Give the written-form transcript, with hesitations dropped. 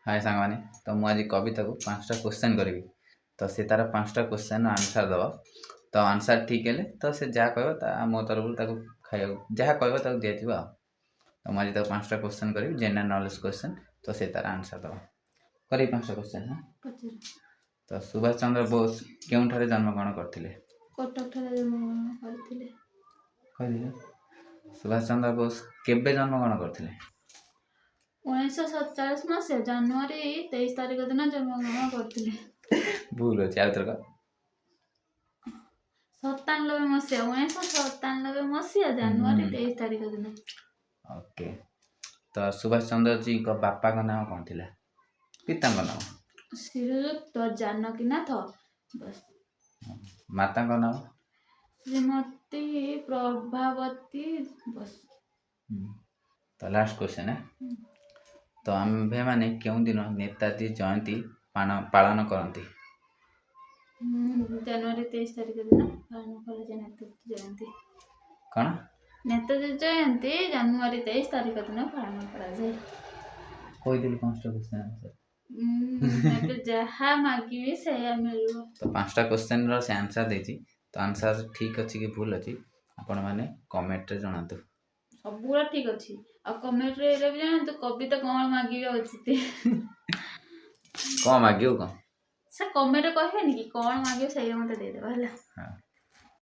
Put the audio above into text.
हाय सांग माने तो मुझे कविता को 5टा क्वेश्चन करी तो से तार 5टा क्वेश्चन आंसर दब तो आंसर ठीक है तो से जहाँ कह मो तरफ खाया जहाँ कह दि तो मुझे 5टा क्वेश्चन करी जनरल नॉलेज क्वेश्चन तो से तार आंसर दब कर 5टा क्वेश्चन हाँ तो सुभाष चंद्र बोस क्यों जन्म ग्रहण करते सुभाष चंद्र बोस केबे जन्म ग्रहण करते 1947 मसीहा जनवरी 23 तारिख दिन जन्मग्रहण करते भूल अच्छे आउ थर 97 मसीहा 1997 मसीहा जनवरी 23 तारिख दिन। ओके तो सुभाष चंद्र जी को बापा का नाम कौन थिला पिता का नाम श्रीयुक्त जानकीनाथ बस माता का नाम श्रीमती प्रभावती बस। तो लास्ट क्वेश्चन है तो आम्भे माने क्यों दिन नेताजी जयंती पालन करती जनवरी 23 तारिख दिन पालन कराए नेताजी जयंती कौन नेताजी जयंती जनवरी 23 तारिख दिन पालन कराए कोई दिन 5टा क्वेश्चन आंसर जहाँ मागिबी से मिल तो 5टा क्वेश्चन रो से आंसर देती तो आंसर ठीक अच्छी कि भूल अच्छी आपण मैंने कमेंट रे जणातु सबूरा ठीक अच्छी आ कमेंट रे एरा भी जानतु कविता कौन मागिबा उचित कौन मागियो कौन से कमेंट कहबेनी कि कौन मागियो सही मते दे देबा हला। हाँ